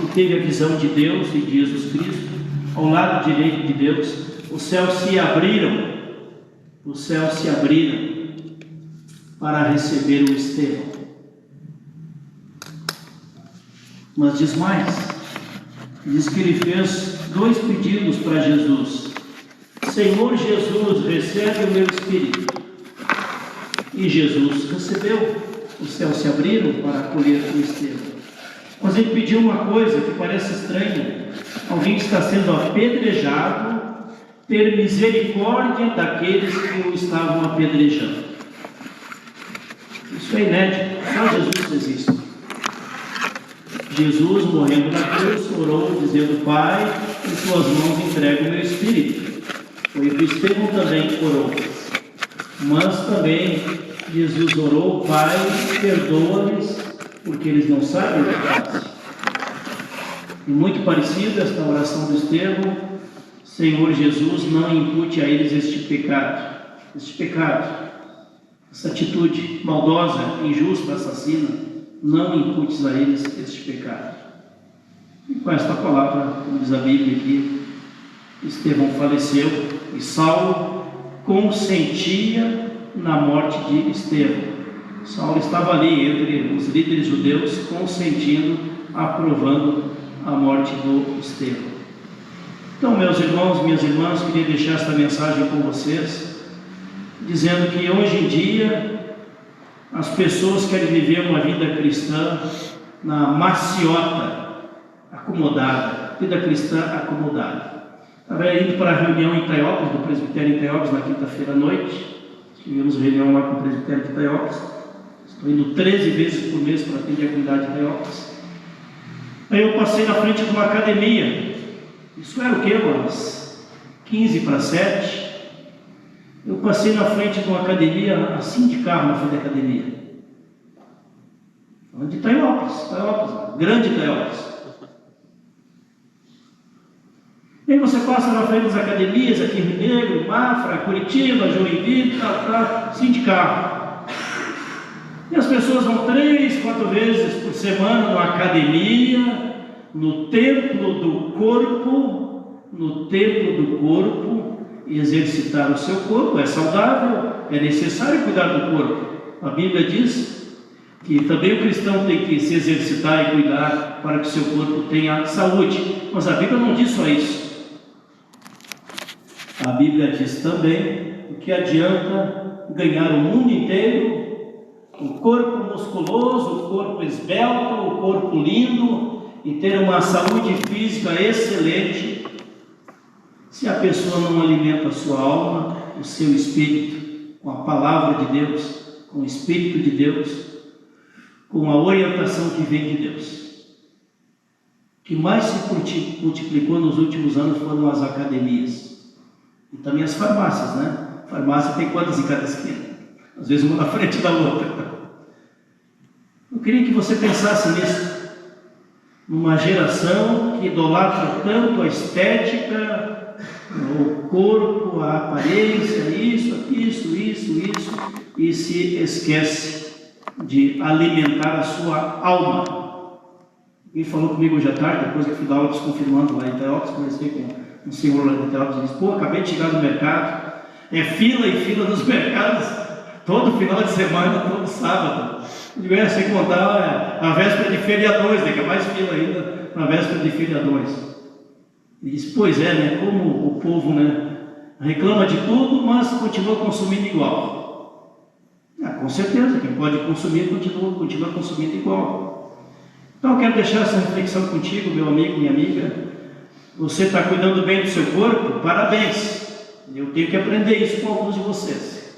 e teve a visão de Deus e de Jesus Cristo. Ao lado direito de Deus, os céus se abriram para receber o Estevão. Mas diz mais, diz que ele fez 2 pedidos para Jesus: Senhor Jesus, recebe o meu espírito. E Jesus recebeu, os céus se abriram para acolher o Estevão. Mas ele pediu uma coisa que parece estranha: alguém que está sendo apedrejado ter misericórdia daqueles que o estavam apedrejando. Isso é inédito, só Jesus fez isso. Jesus, morrendo na cruz, orou dizendo: Pai, em tuas mãos entrego o meu espírito. Foi o que Estevão também orou. Mas também Jesus orou: Pai, perdoa-lhes, porque eles não sabem o que fazem. E muito parecida esta oração do Estevão: Senhor Jesus, não impute a eles este pecado, essa atitude maldosa, injusta, assassina. Não imputes a eles este pecado. E com esta palavra, como diz a Bíblia aqui, Estevão faleceu e Saulo consentia na morte de Estevão. Saulo estava ali entre os líderes judeus, consentindo, aprovando a morte do Estevão. Então, meus irmãos, minhas irmãs, queria deixar esta mensagem com vocês, dizendo que hoje em dia as pessoas querem viver uma vida cristã na maciota, acomodada, vida cristã acomodada. Estava indo para a reunião em Itaiópolis, do presbitério em Itaiópolis, na quinta-feira à noite. Tivemos reunião lá com o presbitério de Itaiópolis. Estou indo 13 vezes por mês para atender a comunidade de Itaiópolis. Aí eu passei na frente de uma academia. Isso era o quê, umas 15 para 7. Eu passei na frente de uma academia, assim de carro na frente da academia. Falando de Itaiópolis, grande Itaiópolis. E aí você passa na frente das academias, aqui em Rio Negro, Mafra, Curitiba, Joinville, assim de carro. E as pessoas vão 3, 4 vezes por semana numa academia, no templo do corpo, e exercitar o seu corpo. É saudável, é necessário cuidar do corpo. A Bíblia diz que também o cristão tem que se exercitar e cuidar para que o seu corpo tenha saúde. Mas a Bíblia não diz só isso. A Bíblia diz também o que adianta ganhar o mundo inteiro, o corpo musculoso, o corpo esbelto, o corpo lindo, e ter uma saúde física excelente se a pessoa não alimenta a sua alma, o seu espírito, com a palavra de Deus, com o Espírito de Deus, com a orientação que vem de Deus. O que mais se multiplicou nos últimos anos foram as academias e também as farmácias, né? Farmácia tem quantas em cada esquina? Às vezes uma na frente da outra. Eu queria que você pensasse nisso, numa geração que idolatra tanto a estética, o corpo, a aparência, isso, e se esquece de alimentar a sua alma. Alguém falou comigo hoje à tarde, depois que eu fui dar aula desconfirmando lá em Teópolis, conversei com um senhor lá em Teópolis, e disse: pô, acabei de chegar no mercado, é fila e fila nos mercados, todo final de semana, todo sábado. Eu digo, sem contar a véspera de feriadões, né, que é mais fila ainda na véspera de feriadões. Ele disse: pois é, né, como o povo, né, reclama de tudo, mas continua consumindo igual. Com certeza, quem pode consumir continua consumindo igual. Então eu quero deixar essa reflexão contigo, meu amigo, minha amiga. Você está cuidando bem do seu corpo? Parabéns! Eu tenho que aprender isso com alguns de vocês.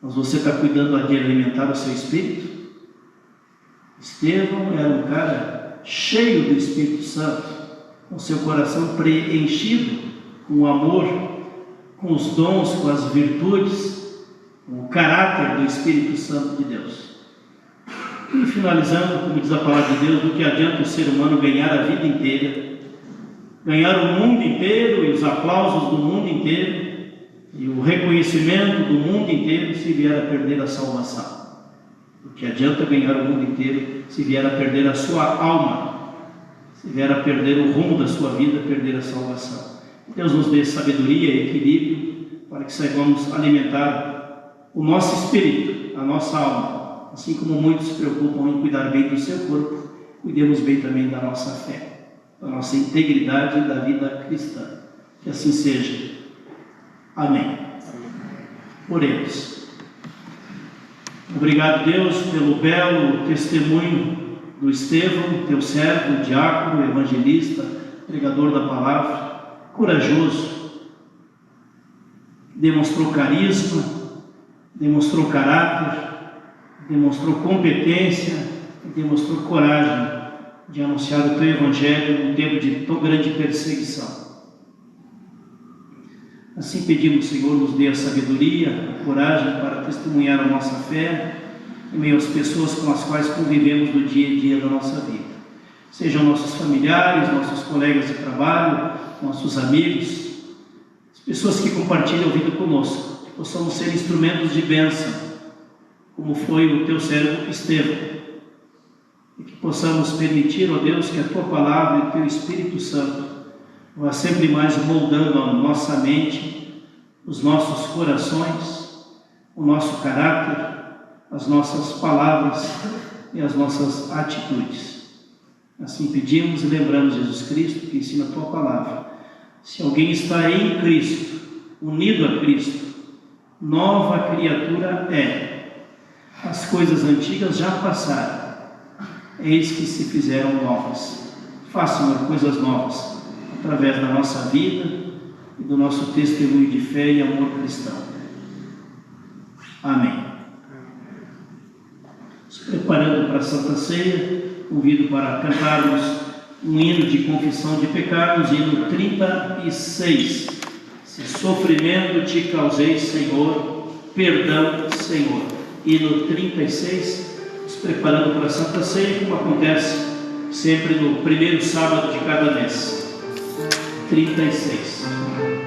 Mas você está cuidando de alimentar o seu espírito? Estevão era um cara cheio do Espírito Santo, com seu coração preenchido com o amor, com os dons, com as virtudes, com o caráter do Espírito Santo de Deus. E finalizando, como diz a palavra de Deus, do que adianta o ser humano ganhar a vida inteira, ganhar o mundo inteiro e os aplausos do mundo inteiro e o reconhecimento do mundo inteiro se vier a perder a salvação. O que adianta ganhar o mundo inteiro se vier a perder a sua alma, se vier a perder o rumo da sua vida, perder a salvação. Deus nos dê sabedoria e equilíbrio para que saibamos alimentar o nosso espírito, a nossa alma. Assim como muitos se preocupam em cuidar bem do seu corpo, cuidemos bem também da nossa fé, da nossa integridade e da vida cristã. Que assim seja. Amém. Oremos. Obrigado, Deus, pelo belo testemunho do Estevão, teu servo, diácono, evangelista, pregador da palavra, corajoso, demonstrou carisma, demonstrou caráter, demonstrou competência e demonstrou coragem de anunciar o teu evangelho num tempo de tão grande perseguição. Assim pedimos, Senhor, nos dê a sabedoria, a coragem para testemunhar a nossa fé em meio às pessoas com as quais convivemos no dia a dia da nossa vida. Sejam nossos familiares, nossos colegas de trabalho, nossos amigos, as pessoas que compartilham a vida conosco, que possamos ser instrumentos de bênção, como foi o teu servo Estevão, e que possamos permitir, ó Deus, que a tua palavra e o teu Espírito Santo vá sempre mais moldando a nossa mente, os nossos corações, o nosso caráter, as nossas palavras e as nossas atitudes. Assim pedimos e lembramos Jesus Cristo, que ensina a tua palavra. Se alguém está em Cristo, unido a Cristo, nova criatura é. As coisas antigas já passaram, eis que se fizeram novas. Façam coisas novas, através da nossa vida e do nosso testemunho de fé e amor cristão. Amém. Se preparando para a Santa Ceia, convido para cantarmos um hino de confissão de pecados, hino 36. Se sofrimento te causei, Senhor, perdão, Senhor. Hino 36, nos preparando para a Santa Ceia, como acontece sempre no primeiro sábado de cada mês. 36. Senhor.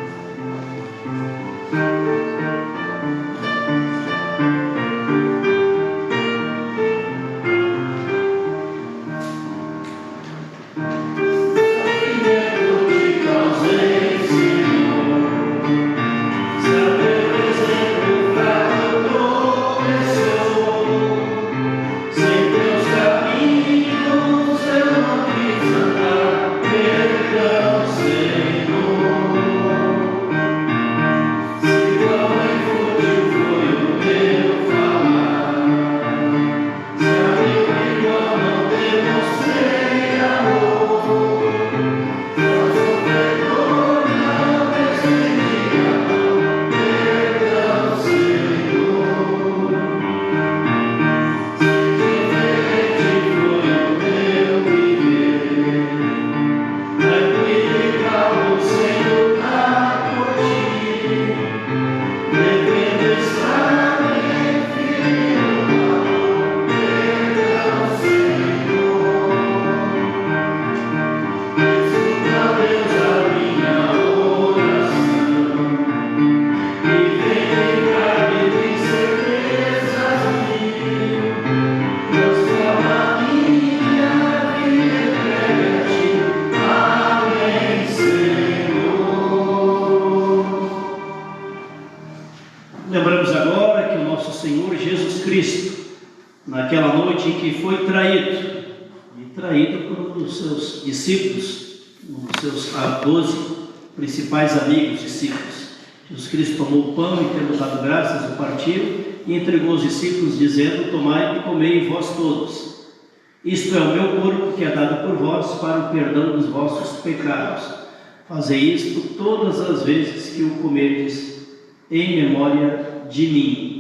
Senhor Jesus Cristo, naquela noite em que foi traído por um dos seus discípulos, um dos seus 12 principais amigos discípulos. Jesus Cristo tomou o pão e, tendo dado graças, o partiu e entregou aos discípulos, dizendo: tomai e comei vós todos. Isto é o meu corpo, que é dado por vós para o perdão dos vossos pecados. Fazei isto todas as vezes que o comerdes, em memória de mim.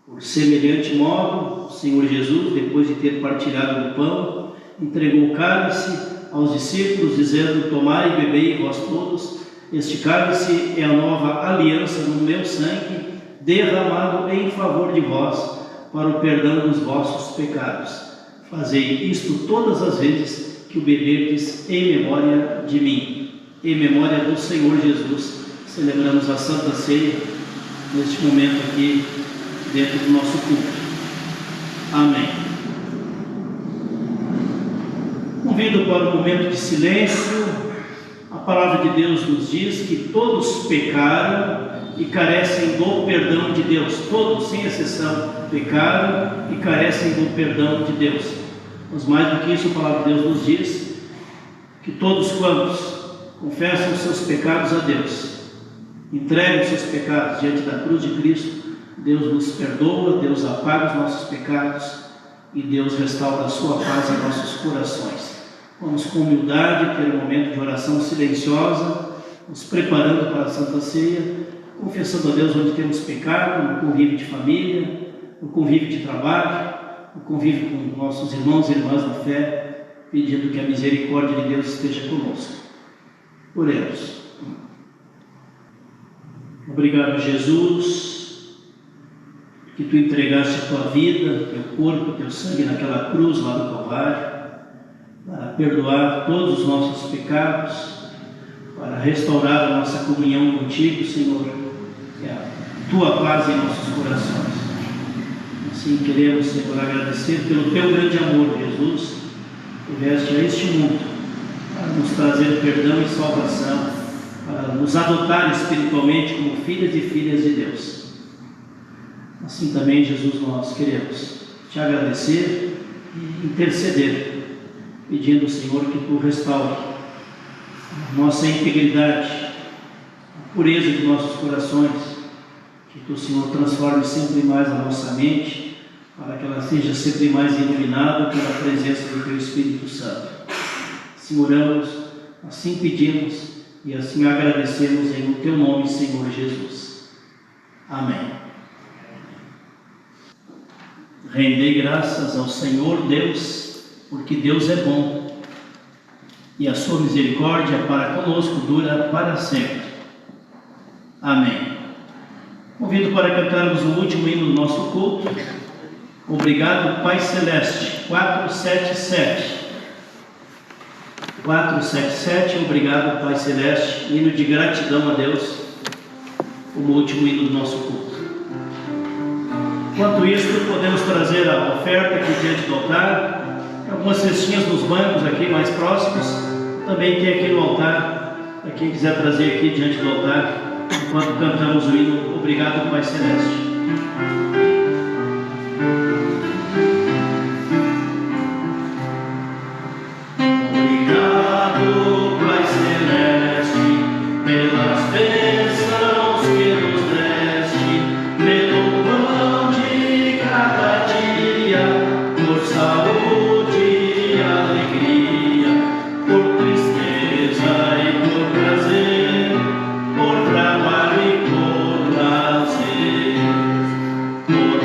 Por semelhante modo, o Senhor Jesus, depois de ter partilhado o pão, entregou o cálice aos discípulos, dizendo: tomai e bebei vós todos. Este cálice é a nova aliança no meu sangue, derramado em favor de vós, para o perdão dos vossos pecados. Fazei isto todas as vezes que o beberdes, em memória de mim. Em memória do Senhor Jesus, celebramos a Santa Ceia neste momento aqui, dentro do nosso culto. Amém. Convido para um momento de silêncio. A palavra de Deus nos diz que todos pecaram e carecem do perdão de Deus. Todos, sem exceção, pecaram e carecem do perdão de Deus. Mas mais do que isso, a palavra de Deus nos diz que todos quantos confessam os seus pecados a Deus, entregam os seus pecados diante da cruz de Cristo, Deus nos perdoa, Deus apaga os nossos pecados e Deus restaura a sua paz em nossos corações. Vamos com humildade ter um momento de oração silenciosa, nos preparando para a Santa Ceia, confessando a Deus onde temos pecado, no convívio de família, no convívio de trabalho, no convívio com nossos irmãos e irmãs na fé, pedindo que a misericórdia de Deus esteja conosco. Oremos. Obrigado, Jesus, que Tu entregaste a Tua vida, Teu corpo, Teu sangue naquela cruz lá do Calvário, para perdoar todos os nossos pecados, para restaurar a nossa comunhão contigo, Senhor, e a Tua paz em nossos corações. Assim queremos, Senhor, agradecer pelo Teu grande amor, Jesus, que vieste a este mundo para nos trazer perdão e salvação, para nos adotar espiritualmente como filhos e filhas de Deus. Assim também, Jesus, nós queremos Te agradecer e interceder, pedindo, Senhor, que Tu restaure a nossa integridade, a pureza de nossos corações, que Tu, Senhor, transforme sempre mais a nossa mente, para que ela seja sempre mais iluminada pela presença do Teu Espírito Santo. Assim oramos, assim pedimos e assim agradecemos em Teu nome, Senhor Jesus. Amém. Rendei graças ao Senhor Deus, porque Deus é bom e a sua misericórdia para conosco dura para sempre. Amém. Convido para cantarmos o último hino do nosso culto. Obrigado, Pai Celeste. 477. 477. Obrigado, Pai Celeste. Hino de gratidão a Deus, como último hino do nosso culto. Enquanto isso, podemos trazer a oferta aqui diante do altar. Algumas cestinhas nos bancos aqui mais próximos. Também tem aqui no altar, para quem quiser trazer aqui diante do altar, enquanto cantamos o hino Obrigado, Pai Celeste. Obrigado, Pai Celeste, pelas bênçãos que nos deste, pelo pão de cada dia, por saúde e alegria, por tristeza e por prazer, por trabalho e por lazer, por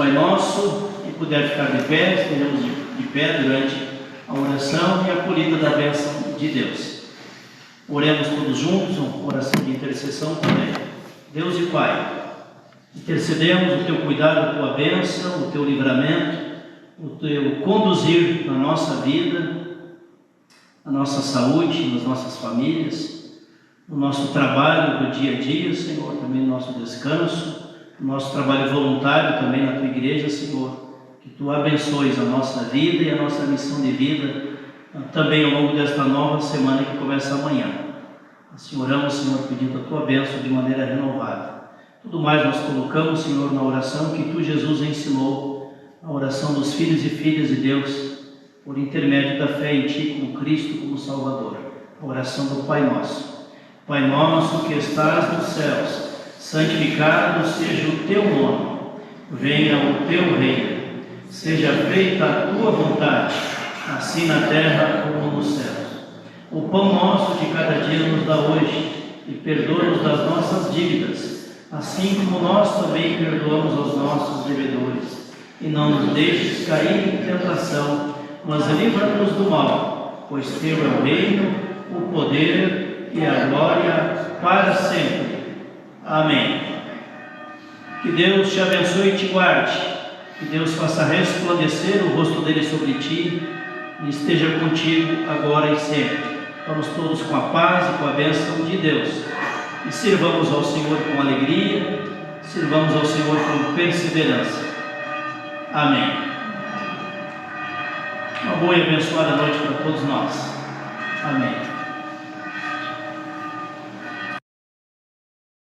Pai Nosso e puder ficar de pé, estejamos de pé durante a oração e a acolhida da bênção de Deus. Oremos todos juntos, uma oração de intercessão também. Deus e Pai, intercedemos o Teu cuidado, a Tua bênção, o Teu livramento, o Teu conduzir na nossa vida, na nossa saúde, nas nossas famílias, no nosso trabalho do dia a dia, Senhor, também no nosso descanso, no nosso trabalho voluntário também na Tua igreja, Senhor, que Tu abençoes a nossa vida e a nossa missão de vida também ao longo desta nova semana que começa amanhã. Assim oramos, Senhor, pedindo a Tua bênção de maneira renovada. Tudo mais nós colocamos, Senhor, na oração que Tu, Jesus, ensinou, a oração dos filhos e filhas de Deus, por intermédio da fé em Ti como Cristo, como Salvador. A oração do Pai Nosso. Pai nosso que estás nos céus, santificado seja o Teu nome. Venha o Teu reino. Seja feita a Tua vontade, assim na terra como nos céus. O pão nosso de cada dia nos dá hoje, e perdoa-nos das nossas dívidas, assim como nós também perdoamos aos nossos devedores. E não nos deixes cair em tentação, mas livra-nos do mal, pois Teu é o reino, o poder e a glória para sempre. Amém. Que Deus te abençoe e te guarde, que Deus faça resplandecer o rosto dele sobre ti e esteja contigo agora e sempre. Vamos todos com a paz e com a bênção de Deus e sirvamos ao Senhor com alegria, sirvamos ao Senhor com perseverança. Amém. Uma boa e abençoada noite para todos nós. Amém.